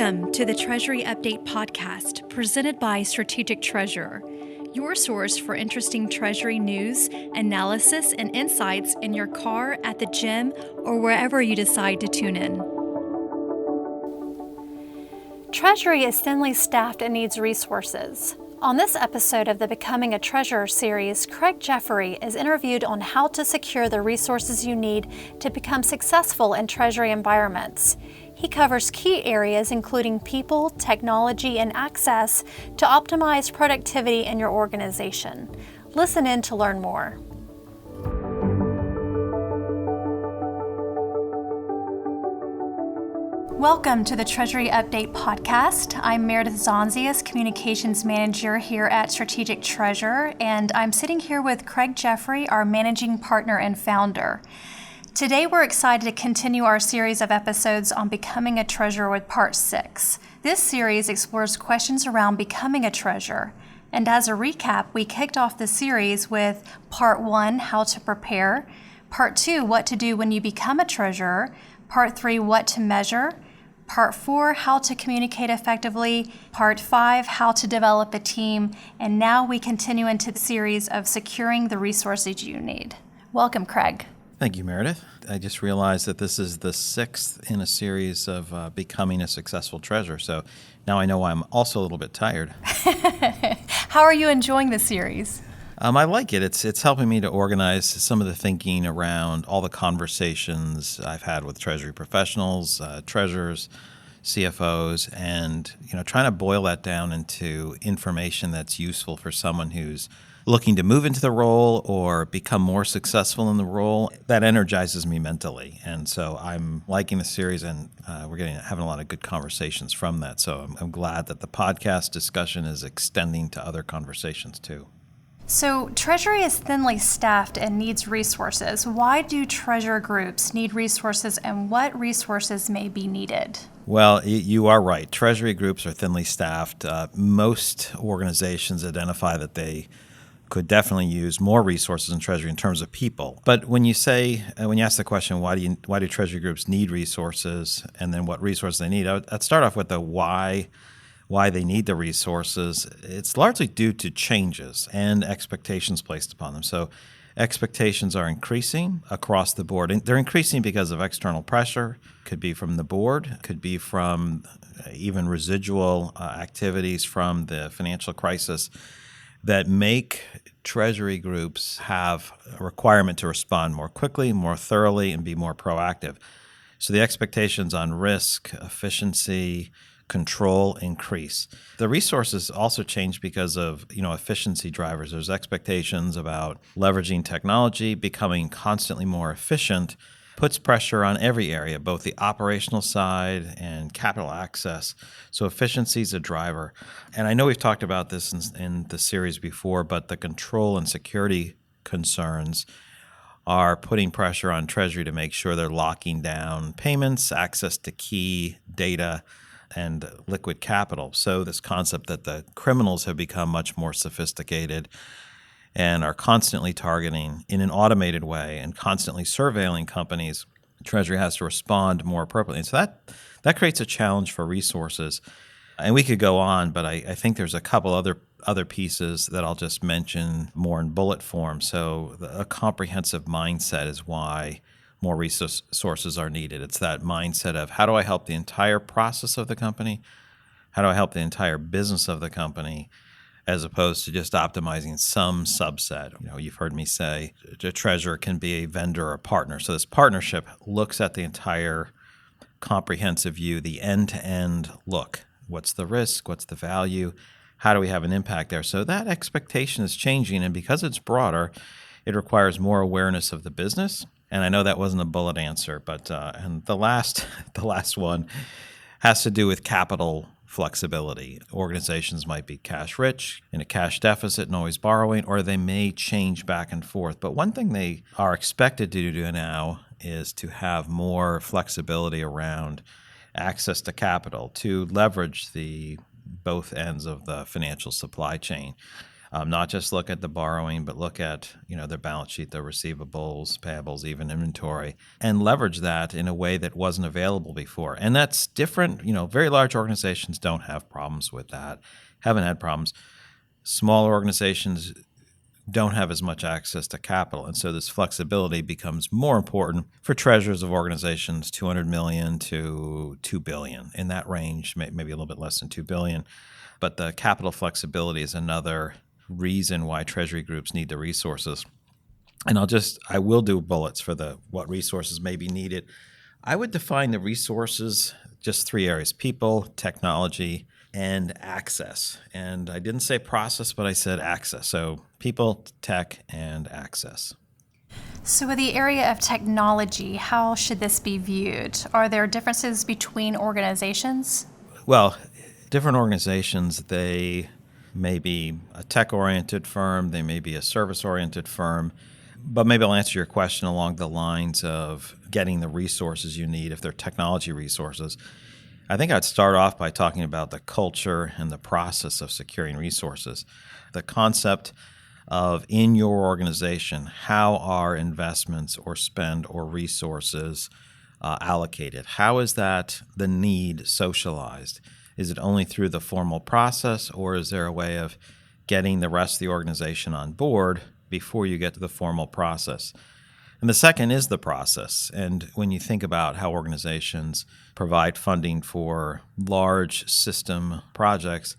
Welcome to the Treasury Update podcast presented by Strategic Treasurer, your source for interesting Treasury news, analysis, and insights in your car, at the gym, or wherever you decide to tune in. Treasury is thinly staffed and needs resources. On this episode of the Becoming a Treasurer series, Jeffery is interviewed on how to secure the resources you need to become successful in Treasury environments. He covers key areas including people, technology, and access to optimize productivity in your organization. Listen in to learn more. Welcome to the Treasury Update podcast. I'm Meredith Zonzius, Communications Manager here at Strategic Treasurer, and I'm sitting here with Jeffery, our Managing Partner and Founder. Today we're excited to continue our series of episodes on Becoming a Treasurer with Part 6. This series explores questions around becoming a treasurer. And as a recap, we kicked off the series with Part 1, how to prepare, Part 2, what to do when you become a treasurer, Part 3, what to measure, Part 4, how to communicate effectively, Part 5, how to develop a team, and now we continue into the series of securing the resources you need. Welcome, Craig. Thank you, Meredith. I just realized that this is the sixth in a series of becoming a successful treasurer, so now I know why I'm also a little bit tired. How are you enjoying the series? I like it. It's helping me to organize some of the thinking around all the conversations I've had with Treasury professionals, treasurers, CFOs, and trying to boil that down into information that's useful for someone who's looking to move into the role or become more successful in the role. That energizes me mentally, and so I'm liking the series, and we're having a lot of good conversations from that. So I'm glad that the podcast discussion is extending to other conversations too. So Treasury is thinly staffed and needs resources. Why do treasurer groups need resources, and what resources may be needed? Well, you are right. Treasury groups are thinly staffed. Most organizations identify that they could definitely use more resources in Treasury in terms of people. But when you ask the question, why do Treasury groups need resources, and then what resources they need, I'd start off with the why they need the resources. It's largely due to changes and expectations placed upon them. So expectations are increasing across the board. And they're increasing because of external pressure. Could be from the board, could be from even residual activities from the financial crisis that make Treasury groups have a requirement to respond more quickly, more thoroughly, and be more proactive. So the expectations on risk, efficiency, control increase. The resources also change because of efficiency drivers. There's expectations about leveraging technology, becoming constantly more efficient, puts pressure on every area, both the operational side and capital access. So efficiency is a driver. And I know we've talked about this in the series before, but the control and security concerns are putting pressure on Treasury to make sure they're locking down payments, access to key data, and liquid capital. So this concept that the criminals have become much more sophisticated and are constantly targeting in an automated way and constantly surveilling companies, Treasury has to respond more appropriately. And so that creates a challenge for resources. And we could go on, but I think there's a couple other pieces that I'll just mention more in bullet form. So a comprehensive mindset is why more resources are needed. It's that mindset of, how do I help the entire process of the company? How do I help the entire business of the company, as opposed to just optimizing some subset? You've heard me say a treasurer can be a vendor or a partner. So this partnership looks at the entire comprehensive view, the end-to-end look. What's the risk? What's the value? How do we have an impact there? So that expectation is changing, and because it's broader, it requires more awareness of the business. And I know that wasn't a bullet answer, but and the last one has to do with capital flexibility. Organizations might be cash rich, in a cash deficit and always borrowing, or they may change back and forth. But one thing they are expected to do now is to have more flexibility around access to capital, to leverage the both ends of the financial supply chain. Not just look at the borrowing, but look at their balance sheet, their receivables, payables, even inventory, and leverage that in a way that wasn't available before. And that's different. Very large organizations don't have problems with that, haven't had problems. Smaller organizations don't have as much access to capital. And so this flexibility becomes more important for treasurers of organizations 200 million to 2 billion, in that range, maybe a little bit less than 2 billion. But the capital flexibility is another reason why treasury groups need the resources. And I will do bullets for what resources may be needed. I would define the resources just 3 areas: people, technology, and access. And I didn't say process, but I said access. So people, tech, and access. So, with the area of technology, how should this be viewed? Are there differences between organizations? Well, different organizations, they may be a tech-oriented firm, they may be a service-oriented firm, but maybe I'll answer your question along the lines of getting the resources you need if they're technology resources. I think I'd start off by talking about the culture and the process of securing resources. The concept of, in your organization, how are investments or spend or resources allocated? How is that the need socialized? Is it only through the formal process, or is there a way of getting the rest of the organization on board before you get to the formal process? And the second is the process. And when you think about how organizations provide funding for large system projects,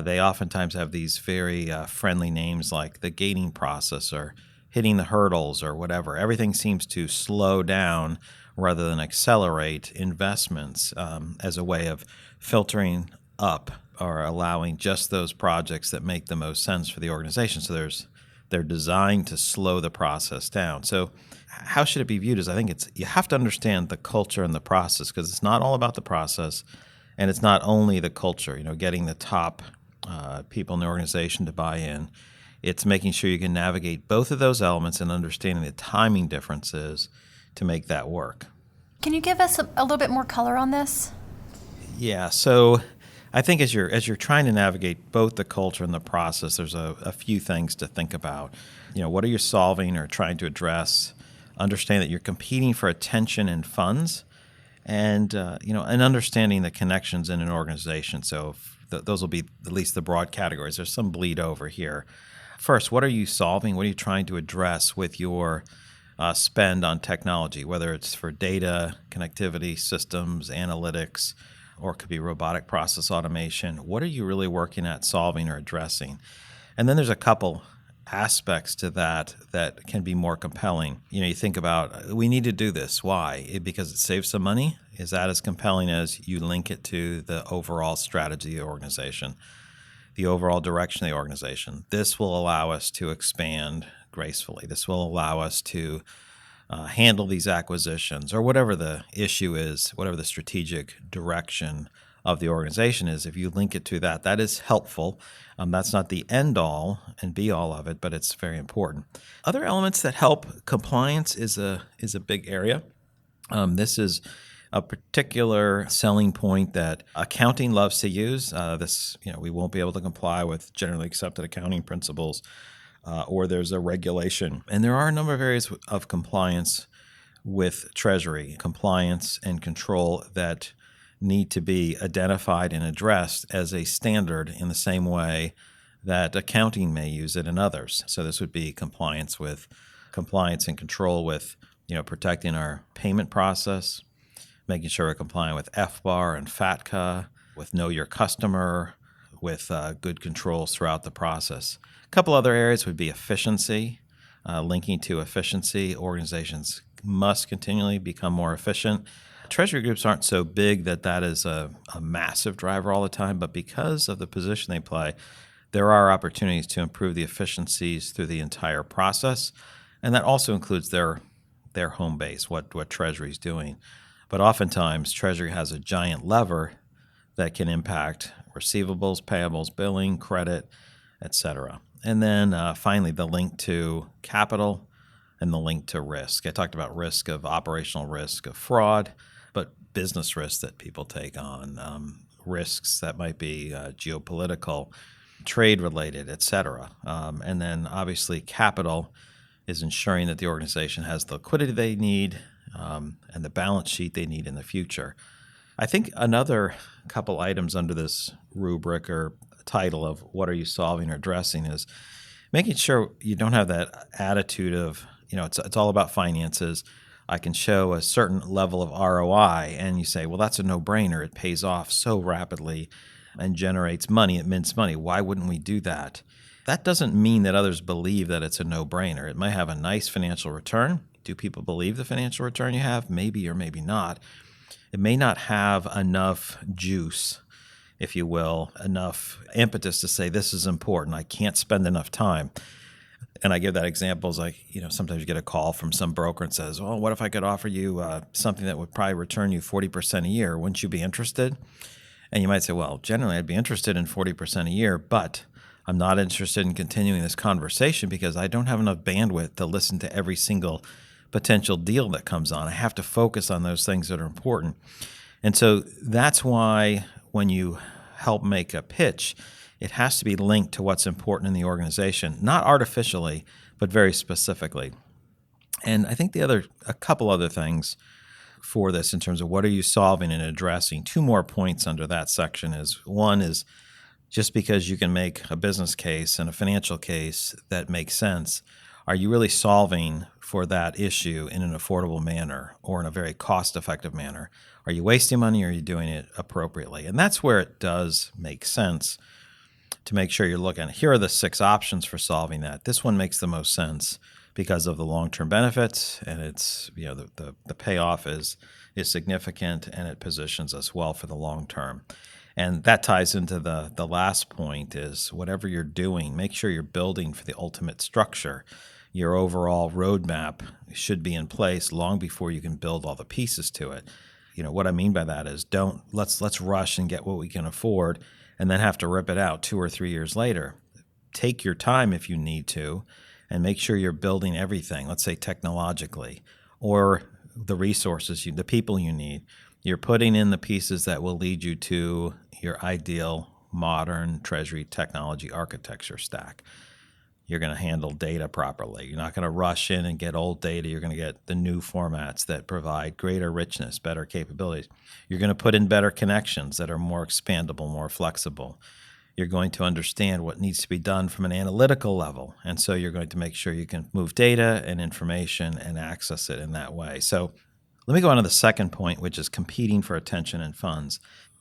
they oftentimes have these very friendly names like the gating process or hitting the hurdles or whatever. Everything seems to slow down rather than accelerate investments as a way of filtering up or allowing just those projects that make the most sense for the organization. So they're designed to slow the process down. So how should it be viewed? I think you have to understand the culture and the process, because it's not all about the process, and it's not only the culture, getting the top people in the organization to buy in. It's making sure you can navigate both of those elements and understanding the timing differences to make that work. Can you give us a little bit more color on this? Yeah, so I think as you're trying to navigate both the culture and the process, there's a few things to think about. What are you solving or trying to address? Understand that you're competing for attention and funds, and and understanding the connections in an organization. So those will be at least the broad categories. There's some bleed over here. First, what are you solving? What are you trying to address with your spend on technology, whether it's for data, connectivity, systems, analytics, or it could be robotic process automation? What are you really working at solving or addressing? And then there's a couple aspects to that can be more compelling. You think about, we need to do this. Why? Because it saves some money? Is that as compelling as you link it to the overall strategy of the organization, the overall direction of the organization? This will allow us to expand gracefully. This will allow us to handle these acquisitions, or whatever the issue is, whatever the strategic direction of the organization is. If you link it to that, that is helpful. That's not the end all and be all of it, but it's very important. Other elements that help compliance is a big area. This is a particular selling point that accounting loves to use. We won't be able to comply with generally accepted accounting principles, or there's a regulation. And there are a number of areas of compliance with Treasury, compliance and control, that need to be identified and addressed as a standard in the same way that accounting may use it in others. So this would be compliance and control with, protecting our payment process, making sure we're complying with FBAR and FATCA, with Know Your Customer, with good controls throughout the process. A couple other areas would be efficiency, linking to efficiency. Organizations must continually become more efficient. Treasury groups aren't so big that is a massive driver all the time, but because of the position they play, there are opportunities to improve the efficiencies through the entire process, and that also includes their home base, what Treasury is doing. But oftentimes, Treasury has a giant lever that can impact receivables, payables, billing, credit, etc. And then finally, the link to capital and the link to risk. I talked about risk of operational risk of fraud, but business risks that people take on, risks that might be geopolitical. trade related, et cetera. And then obviously capital is ensuring that the organization has the liquidity they need and the balance sheet they need in the future. I think another couple items under this rubric or title of what are you solving or addressing is making sure you don't have that attitude of, it's all about finances. I can show a certain level of ROI, and you say, well, that's a no-brainer. It pays off so rapidly and generates money. It mints money. Why wouldn't we do that? That doesn't mean that others believe that it's a no-brainer. It might have a nice financial return. Do people believe the financial return you have? Maybe or maybe not. It may not have enough juice, if you will, enough impetus to say this is important. I can't spend enough time. And I give that example as like, sometimes you get a call from some broker and says, well, what if I could offer you something that would probably return you 40% a year? Wouldn't you be interested? And you might say, well, generally I'd be interested in 40% a year, but I'm not interested in continuing this conversation because I don't have enough bandwidth to listen to every single potential deal that comes on. I have to focus on those things that are important. And so that's why when you help make a pitch, it has to be linked to what's important in the organization, not artificially, but very specifically. And I think a couple other things for this in terms of what are you solving and addressing. Two more points under that section is one is just because you can make a business case and a financial case that makes sense, are you really solving for that issue in an affordable manner or in a very cost-effective manner? Are you wasting money or are you doing it appropriately? And that's where it does make sense to make sure you're looking, here are the 6 options for solving that. This one makes the most sense because of the long-term benefits, and it's, the payoff is significant, and it positions us well for the long term. And that ties into the last point is whatever you're doing, make sure you're building for the ultimate structure. Your overall roadmap should be in place long before you can build all the pieces to it. What I mean by that is let's rush and get what we can afford and then have to rip it out 2 or 3 years later. Take your time if you need to and make sure you're building everything, let's say technologically, or the resources, the people you need. You're putting in the pieces that will lead you to your ideal modern Treasury technology architecture stack. You're going to handle data properly. You're not going to rush in and get old data. You're going to get the new formats that provide greater richness, better capabilities. You're going to put in better connections that are more expandable, more flexible. You're going to understand what needs to be done from an analytical level. And so you're going to make sure you can move data and information and access it in that way. So let me go on to the second point, which is competing for attention and funds.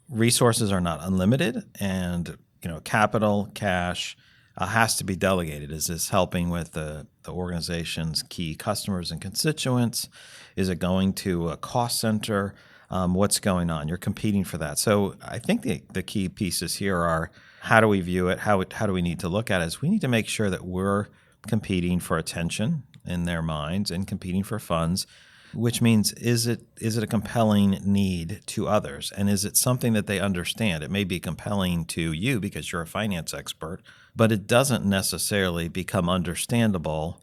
Resources are not unlimited, and capital, cash has to be delegated. Is this helping with the organization's key customers and constituents? Is it going to a cost center? What's going on? You're competing for that. So I think the key pieces here are how do we view it? How do we need to look at it? Is we need to make sure that we're competing for attention in their minds and competing for funds, which means is it a compelling need to others? And is it something that they understand? It may be compelling to you because you're a finance expert, but it doesn't necessarily become understandable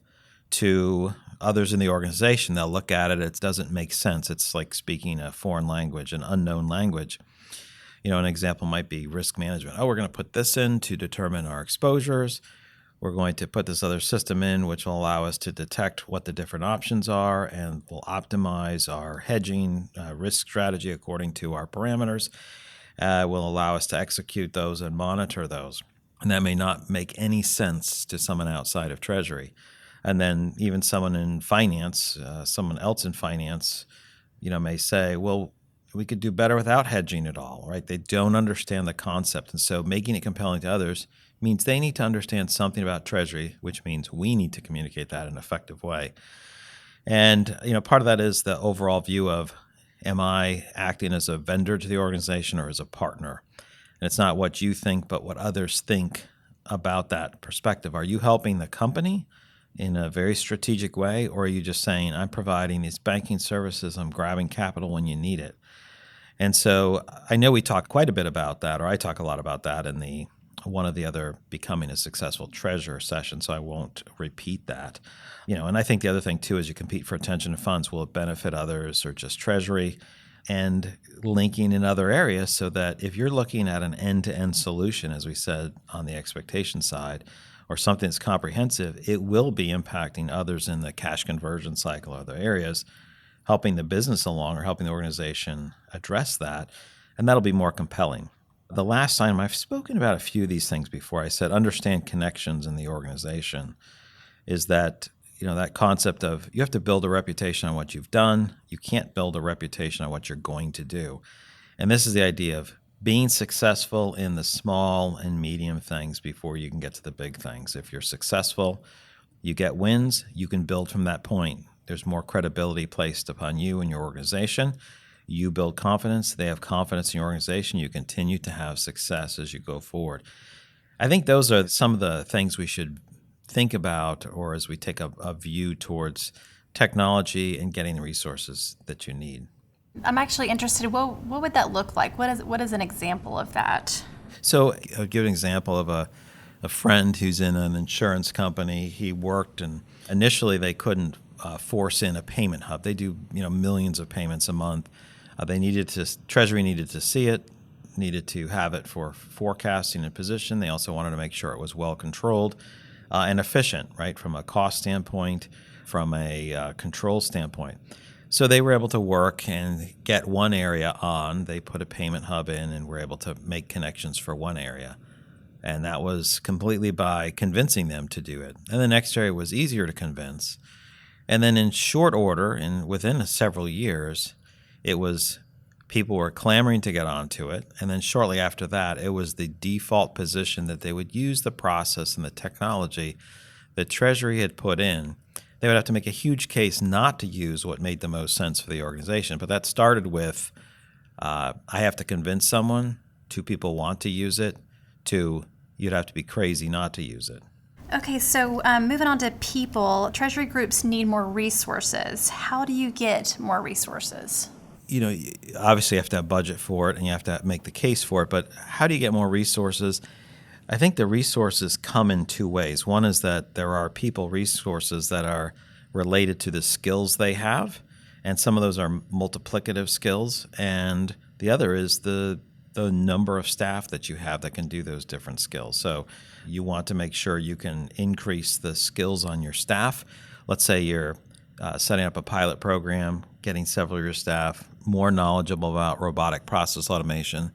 to others in the organization. They'll look at it, it doesn't make sense. It's like speaking a foreign language, an unknown language. An example might be risk management. Oh, we're going to put this in to determine our exposures. We're going to put this other system in, which will allow us to detect what the different options are and will optimize our hedging risk strategy according to our parameters. Will allow us to execute those and monitor those. And that may not make any sense to someone outside of Treasury. And then even someone in finance, someone else in finance, may say, well, we could do better without hedging at all, right? They don't understand the concept. And so making it compelling to others means they need to understand something about Treasury, which means we need to communicate that in an effective way. And, part of that is the overall view of, am I acting as a vendor to the organization or as a partner? And it's not what you think, but what others think about that perspective. Are you helping the company in a very strategic way, or are you just saying, I'm providing these banking services, I'm grabbing capital when you need it? And so I know we talk quite a bit about that, or I talk a lot about that in one of the other Becoming a Successful Treasurer sessions, so I won't repeat that. And I think the other thing, too, is you compete for attention and funds. Will it benefit others or just Treasury? and linking in other areas so that if you're looking at an end-to-end solution, as we said on the expectation side, or something that's comprehensive, it will be impacting others in the cash conversion cycle or other areas, helping the business along or helping the organization address that, and that'll be more compelling. The last time I've spoken about a few of these things before, I said understand connections in the organization is that that concept of you have to build a reputation on what you've done. You can't build a reputation on what you're going to do. And this is the idea of being successful in the small and medium things before you can get to the big things. If you're successful, you get wins, you can build from that point. There's more credibility placed upon you and your organization. You build confidence, they have confidence in your organization, you continue to have success as you go forward. I think those are some of the things we should think about, or as we take a view towards technology and getting the resources that you need. I'm actually interested, what would that look like? What is an example of that? So I'll give an example of a friend who's in an insurance company. He worked, and initially they couldn't force in a payment hub. They do millions of payments a month. Treasury needed to see it, needed to have it for forecasting and position. They also wanted to make sure it was well controlled and efficient, right, from a cost standpoint, from a control standpoint. So they were able to work and get one area on. They put a payment hub in and were able to make connections for one area. And that was completely by convincing them to do it. And the next area was easier to convince. And then in short order, and within several years, people were clamoring to get onto it. And then shortly after that, it was the default position that they would use the process and the technology that Treasury had put in. They would have to make a huge case not to use what made the most sense for the organization. But that started with, I have to convince someone, 2 people want to use it, 2, you'd have to be crazy not to use it. Okay, so moving on to people, Treasury groups need more resources. How do you get more resources? Obviously you have to have budget for it and you have to make the case for it, but how do you get more resources? I think the resources come in 2 ways. One is that there are people resources that are related to the skills they have, and some of those are multiplicative skills, and the other is the number of staff that you have that can do those different skills. So you want to make sure you can increase the skills on your staff. Let's say you're setting up a pilot program, getting several of your staff more knowledgeable about robotic process automation.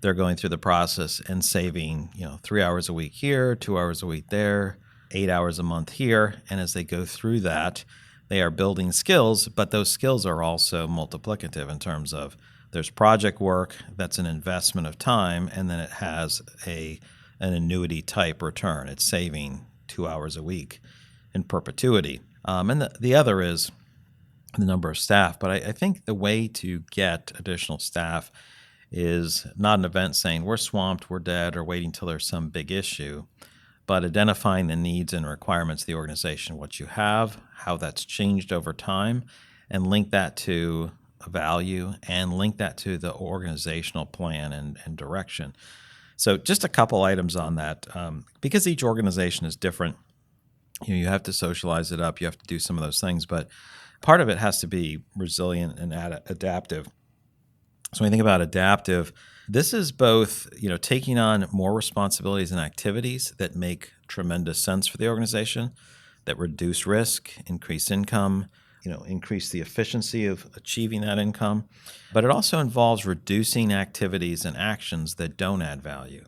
They're going through the process and saving 3 hours a week here, 2 hours a week there, 8 hours a month here. And as they go through that, they are building skills, but those skills are also multiplicative in terms of there's project work that's an investment of time, and then it has an annuity type return. It's saving 2 hours a week in perpetuity. And the other is the number of staff. But I think the way to get additional staff is not an event saying we're swamped, we're dead, or waiting till there's some big issue, but identifying the needs and requirements of the organization, what you have, how that's changed over time, and link that to a value and link that to the organizational plan and direction. So just a couple items on that. Because each organization is different, you have to socialize it up, you have to do some of those things, but part of it has to be resilient and adaptive. So when you think about adaptive, this is both, taking on more responsibilities and activities that make tremendous sense for the organization, that reduce risk, increase income, increase the efficiency of achieving that income. But it also involves reducing activities and actions that don't add value.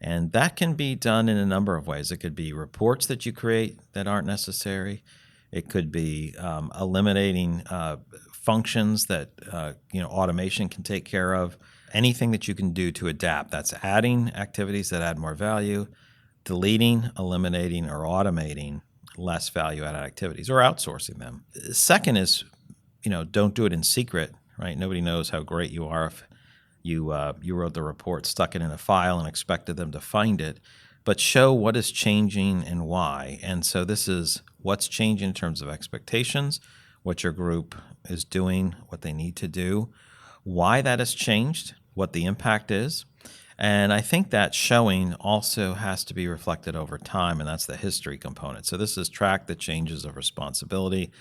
And that can be done in a number of ways. It could be reports that you create that aren't necessary. It could be eliminating functions that automation can take care of. Anything that you can do to adapt. That's adding activities that add more value, deleting, eliminating, or automating less value-added activities, or outsourcing them. Second is, don't do it in secret, right? Nobody knows how great you are if you wrote the report, stuck it in a file, and expected them to find it. But show what is changing and why. And so this is what's changing in terms of expectations, what your group is doing, what they need to do, why that has changed, what the impact is. And I think that showing also has to be reflected over time, and that's the history component. So this is track the changes of responsibility,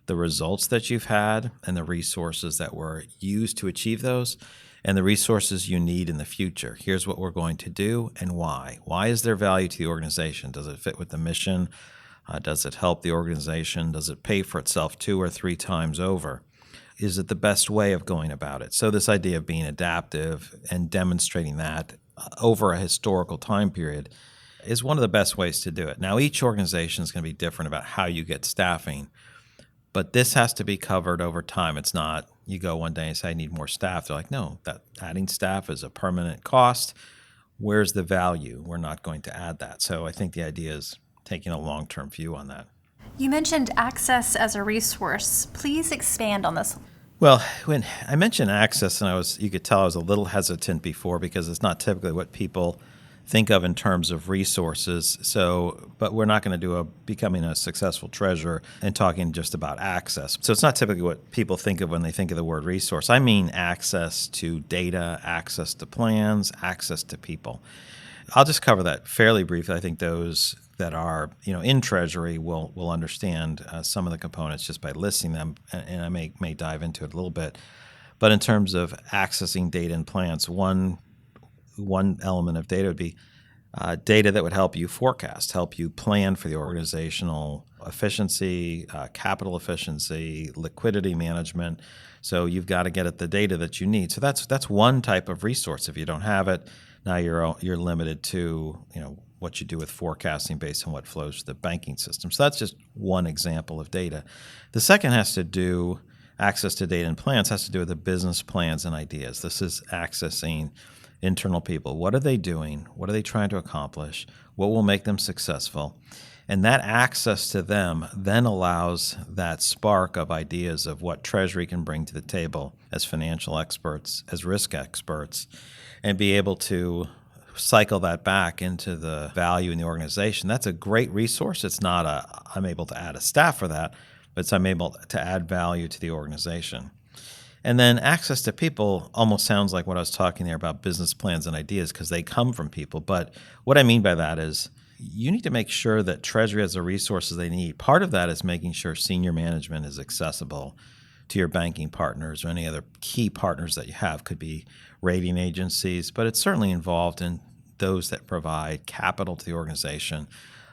the results that you've had and the resources that were used to achieve those and the resources you need in the future. Here's what we're going to do and why. Why is there value to the organization? Does it fit with the mission? Does it help the organization? Does it pay for itself 2 or 3 times over? Is it the best way of going about it? So this idea of being adaptive and demonstrating that over a historical time period is one of the best ways to do it. Now, each organization is going to be different about how you get staffing, but this has to be covered over time. It's not you go one day and say, I need more staff. They're like, no, that adding staff is a permanent cost. Where's the value? We're not going to add that. So I think the idea is taking a long-term view on that. You mentioned access as a resource. Please expand on this. Well, when I mentioned access, and you could tell I was a little hesitant before because it's not typically what people think of in terms of resources. But we're not going to do becoming a successful treasurer and talking just about access. So it's not typically what people think of when they think of the word resource. I mean access to data, access to plans, access to people. I'll just cover that fairly briefly. I think those that are in Treasury will understand some of the components just by listing them, and I may dive into it a little bit. But in terms of accessing data and plans, one element of data would be data that would help you forecast, help you plan for the organizational efficiency, capital efficiency, liquidity management. So you've got to get at the data that you need. So that's one type of resource. If you don't have it, now you're limited to what you do with forecasting based on what flows through the banking system. So that's just one example of data. The second access to data and plans has to do with the business plans and ideas. This is accessing internal people. What are they doing? What are they trying to accomplish? What will make them successful? And that access to them then allows that spark of ideas of what Treasury can bring to the table as financial experts, as risk experts, and be able to cycle that back into the value in the organization. That's a great resource. It's not I'm able to add a staff for that, but it's I'm able to add value to the organization. And then access to people almost sounds like what I was talking there about business plans and ideas because they come from people. But what I mean by that is you need to make sure that Treasury has the resources they need. Part of that is making sure senior management is accessible to your banking partners or any other key partners that you have. Could be rating agencies, but it's certainly involved in those that provide capital to the organization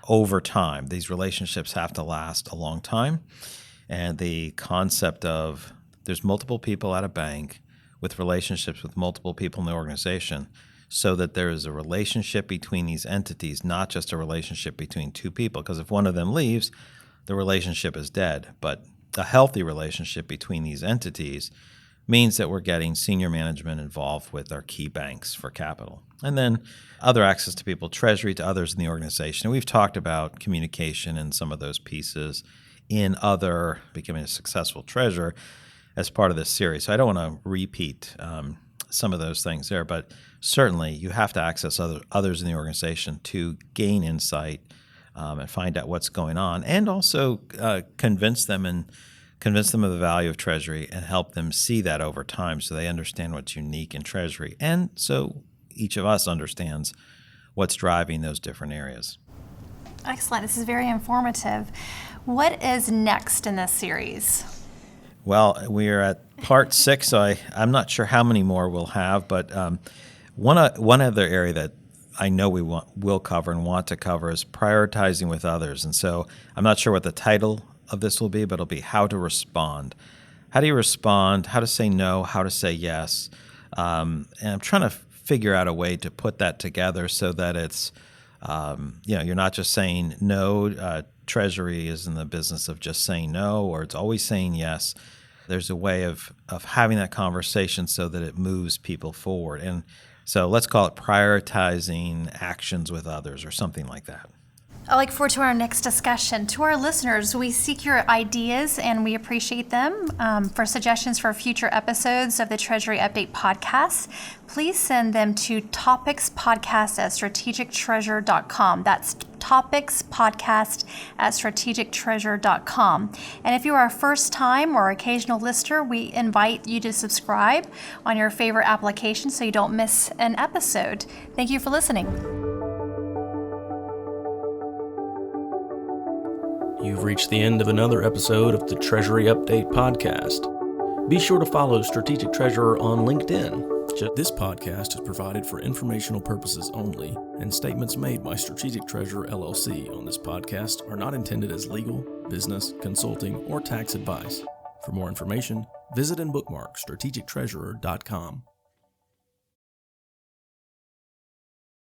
over time. These relationships have to last a long time. And the concept of there's multiple people at a bank with relationships with multiple people in the organization so that there is a relationship between these entities, not just a relationship between two people. Because if one of them leaves, the relationship is dead. But a healthy relationship between these entities means that we're getting senior management involved with our key banks for capital. And then other access to people, Treasury to others in the organization. And we've talked about communication and some of those pieces in other becoming a successful treasurer as part of this series. So I don't want to repeat some of those things there, but certainly you have to access others in the organization to gain insight and find out what's going on, and also convince them of the value of Treasury and help them see that over time so they understand what's unique in Treasury. And so each of us understands what's driving those different areas. Excellent. This is very informative. What is next in this series? Well, we are at part 6, so I'm not sure how many more we'll have, but one other area that I know will cover and want to cover is prioritizing with others. And so I'm not sure what the title of this will be, but it'll be how to respond. How do you respond? How to say no? How to say yes? And I'm trying to figure out a way to put that together so that it's, you're not just saying no. Treasury is in the business of just saying no, or it's always saying yes. There's a way of having that conversation so that it moves people forward. And so let's call it prioritizing actions with others or something like that. I look forward to our next discussion. To our listeners, we seek your ideas and we appreciate them. For suggestions for future episodes of the Treasury Update podcast, please send them to topicspodcast@strategictreasure.com. That's topicspodcast@strategictreasure.com. And if you are a first-time or occasional listener, we invite you to subscribe on your favorite application so you don't miss an episode. Thank you for listening. You've You've reached the end of another episode of the Treasury Update podcast. Be sure to follow Strategic Treasurer on LinkedIn. This podcast is provided for informational purposes only, and statements made by Strategic Treasurer LLC on this podcast are not intended as legal, business, consulting, or tax advice. For more information, visit and bookmark strategictreasurer.com.